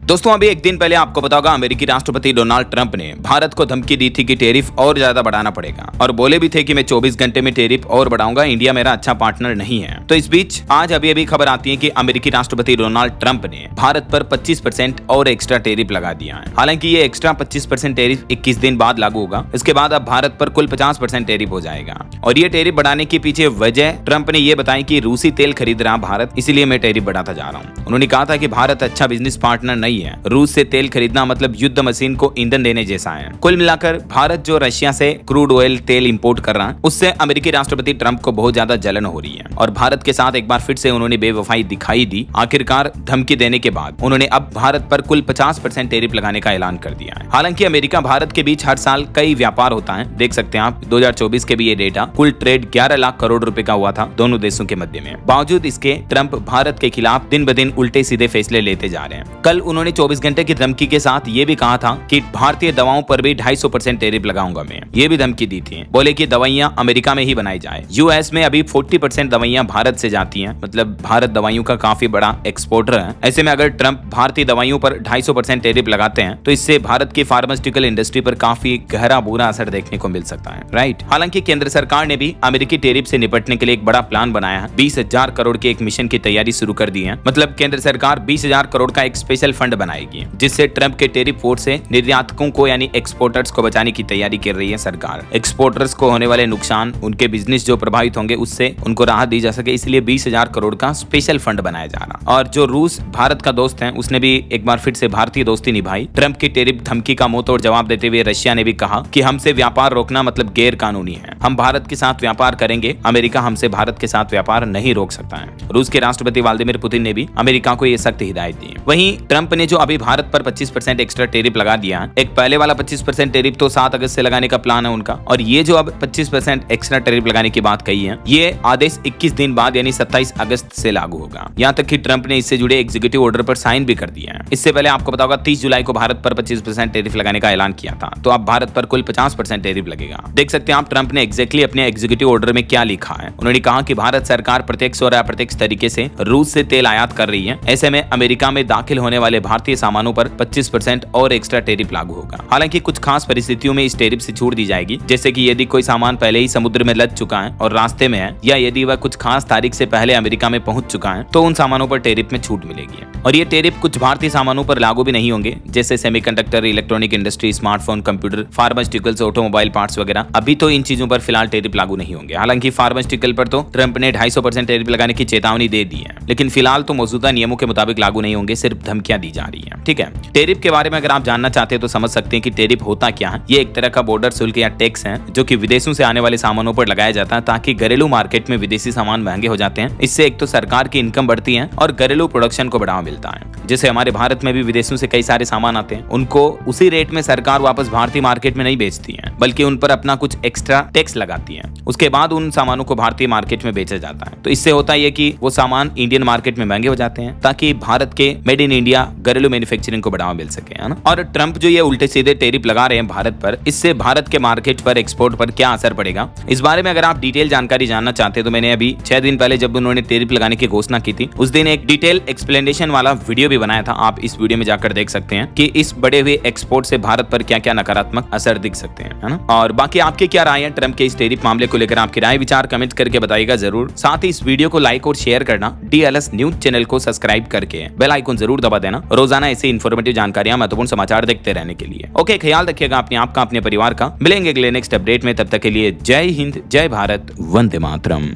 दोस्तों अभी एक दिन पहले आपको पता होगा अमेरिकी राष्ट्रपति डोनाल्ड ट्रंप ने भारत को धमकी दी थी कि टैरिफ और ज्यादा बढ़ाना पड़ेगा और बोले भी थे कि मैं 24 घंटे में टैरिफ और बढ़ाऊंगा, इंडिया मेरा अच्छा पार्टनर नहीं है। तो इस बीच आज अभी खबर आती है कि अमेरिकी राष्ट्रपति डोनाल्ड ट्रंप ने भारत पर 25% और एक्स्ट्रा टैरिफ लगा दिया है। हालांकि ये एक्स्ट्रा 25% टैरिफ 21 दिन बाद लागू होगा। इसके बाद अब भारत पर कुल 50% टैरिफ हो जाएगा और ये टैरिफ बढ़ाने के पीछे वजह ट्रंप ने ये बताई कि रूसी तेल खरीद रहा भारत, इसीलिए मैं टैरिफ बढ़ाता जा रहा हूँ। उन्होंने कहा था कि भारत अच्छा बिजनेस पार्टनर नहीं है, रूस से तेल खरीदना मतलब युद्ध मशीन को ईंधन देने जैसा है। कुल मिलाकर भारत जो रशिया से क्रूड ऑयल तेल इंपोर्ट कर रहा है उससे अमेरिकी राष्ट्रपति ट्रंप को बहुत ज्यादा जलन हो रही है और भारत के साथ एक बार फिर से उन्होंने बेवफाई दिखाई दी। आखिरकार धमकी देने के बाद उन्होंने अब भारत पर कुल 50% टैरिफ लगाने का ऐलान कर दिया है। हालांकि अमेरिका भारत के बीच हर साल कई व्यापार होता है, देख सकते हैं आप 2024 के भी ये डेटा, कुल ट्रेड 11 लाख करोड़ रुपए का हुआ था दोनों देशों के मध्य में। बावजूद इसके ट्रंप भारत के खिलाफ दिन ब दिन उल्टे सीधे फैसले लेते जा रहे हैं। कल उन्होंने 24 घंटे की धमकी के साथ ये भी कहा था कि भारतीय दवाओं पर भी 250% टैरिफ लगाऊंगा मैं। ये भी धमकी दी थी, बोले कि दवाइयां अमेरिका में ही बनाई जाए। यूएस में अभी 40% दवाइयां भारत से जाती हैं, मतलब भारत दवाइयों का काफी बड़ा एक्सपोर्टर है। ऐसे में अगर ट्रंप भारतीय दवाइयों पर 250% टैरिफ लगाते हैं तो इससे भारत की फार्मास्यूटिकल इंडस्ट्री पर काफी गहरा बुरा असर देखने को मिल सकता है, राइट। हालांकि केंद्र सरकार ने भी अमेरिकी टैरिफ से निपटने के लिए एक बड़ा प्लान बनाया है। 20,000 करोड़ के एक मिशन की तैयारी शुरू कर दी है। मतलब केंद्र सरकार 20,000 करोड़ का एक स्पेशल फंड बनाएगी जिससे ट्रंप के टैरिफ वोट से निर्यातकों को यानी एक्सपोर्टर्स को बचाने की तैयारी कर रही है सरकार। एक्सपोर्टर्स को होने वाले नुकसान, उनके बिजनेस जो प्रभावित होंगे उससे उनको राहत दी जा सके, इसलिए 20,000 करोड़ का स्पेशल फंड बनाया जा रहा। और जो रूस भारत का दोस्त है उसने भी एक बार फिर से भारतीय दोस्ती निभाई। ट्रंप की टैरिफ धमकी का मुंह तोड़ जवाब देते हुए रशिया ने भी कहा कि हमसे व्यापार रोकना मतलब गैर कानूनी है, हम भारत के साथ व्यापार करेंगे, अमेरिका हमसे भारत के साथ व्यापार नहीं रोक सकता है। रूस के राष्ट्रपति व्लादिमीर पुतिन ने भी अमेरिका को ये सख्त हिदायत दी। वहीं ट्रंप ने जो अभी भारत पर 25% एक्स्ट्रा टैरिफ लगा दिया, एक पहले वाला 25% टैरिफ तो 7 अगस्त से लगाने का प्लान है उनका, और ये जो अब 25% एक्स्ट्रा टैरिफ लगाने की बात कही है ये आदेश 21 दिन बाद यानी 27 अगस्त से लागू होगा। यहाँ तक कि ट्रंप ने इससे जुड़े एग्जीक्यूटिव ऑर्डर पर साइन भी कर दिया है। इससे पहले आपको पता होगा 30 जुलाई को भारत पर 25% टैरिफ लगाने का ऐलान किया था, तो अब भारत पर कुल 50% टैरिफ लगेगा। देख सकते हैं आप ट्रंप ने एग्जैक्टली अपने एग्जीक्यूटिव ऑर्डर में क्या लिखा है। उन्होंने कहा कि भारत सरकार प्रत्यक्ष और अप्रत्यक्ष तरीके से रूस से तेल आयात कर रही है, ऐसे में अमेरिका में दाखिल होने वाले भारतीय सामानों पर 25% और एक्स्ट्रा टैरिफ लागू होगा। हालांकि कुछ खास परिस्थितियों में इस टैरिफ से छूट दी जाएगी, जैसे कि यदि कोई सामान पहले ही समुद्र में लद चुका है और रास्ते में है, या यदि वह कुछ खास तारीख से पहले अमेरिका में पहुंच चुका है तो उन सामानों पर टैरिफ में छूट मिलेगी। और ये टैरिफ कुछ भारतीय सामानों पर लागू भी नहीं होंगे, जैसे semiconductor, electronic industry, smartphone, computer, pharmaceuticals, automobile parts वगैरह। अभी तो इन चीजों पर फिलहाल टैरिफ लागू नहीं होंगे। हालांकि फार्मास्यूटिकल पर तो ट्रंप ने 250% टैरिफ लगाने की चेतावनी दे दी है, लेकिन फिलहाल तो मौजूदा नियमों के मुताबिक लागू नहीं होंगे, सिर्फ धमकियां दी जा रही है। ठीक है, टैरिफ के बारे में अगर आप जानना चाहते हैं तो समझ सकते हैं कि टैरिफ होता क्या है। ये एक तरह का बॉर्डर शुल्क या टैक्स है जो कि विदेशों से आने वाले सामानों पर लगाया जाता है, ताकि घरेलू मार्केट में विदेशी सामान महंगे हो जाते हैं। इससे एक तो सरकार की इनकम बढ़ती है और घरेलू प्रोडक्शन को बढ़ावा मिलता है। जैसे हमारे भारत में भी विदेशों से कई सारे सामान आते हैं, उनको उसी रेट में सरकार वापस भारतीय मार्केट में नहीं बेचती है, बल्कि उन पर अपना कुछ एक्स्ट्रा टैक्स लगाती है। उसके बाद उन सामानों को भारतीय मार्केट में बेचा जाता है। तो इससे होता है कि वो सामान इंडियन मार्केट में महंगे हो जाते हैं, ताकि भारत के मेड इन इंडिया घरेलू मैन्युफैक्चरिंग को बढ़ावा मिल सके, है ना। और ट्रंप जो ये उल्टे सीधे टैरिफ लगा रहे हैं भारत पर, इससे भारत के मार्केट पर, एक्सपोर्ट पर क्या असर पड़ेगा, इस बारे में अगर आप डिटेल जानकारी जानना चाहते हैं तो मैंने अभी 6 दिन पहले जब उन्होंने टैरिफ लगाने की घोषणा की थी उस दिन एक डिटेल एक्सप्लेनेशन वाला वीडियो भी बनाया था। आप इस वीडियो में जाकर देख सकते हैं कि इस बढ़े हुए एक्सपोर्ट से भारत पर क्या क्या नकारात्मक असर दिख सकते हैं, है ना। और बाकी आपके क्या राय है ट्रंप के इस टैरिफ मामले को लेकर, आपकी राय विचार कमेंट करके बताइएगा जरूर। साथ ही इस वीडियो को लाइक और शेयर करना, DLS न्यूज चैनल को सब्सक्राइब करके बेल आइकन जरूर दबा देना, रोजाना ऐसे इन्फॉर्मेटिव जानकारियां, महत्वपूर्ण समाचार देखते रहने के लिए। ओके, ख्याल रखिएगा अपने आप का, अपने परिवार का। मिलेंगे अगले नेक्स्ट अपडेट में, तब तक के लिए जय हिंद, जय भारत, वंदे मातरम।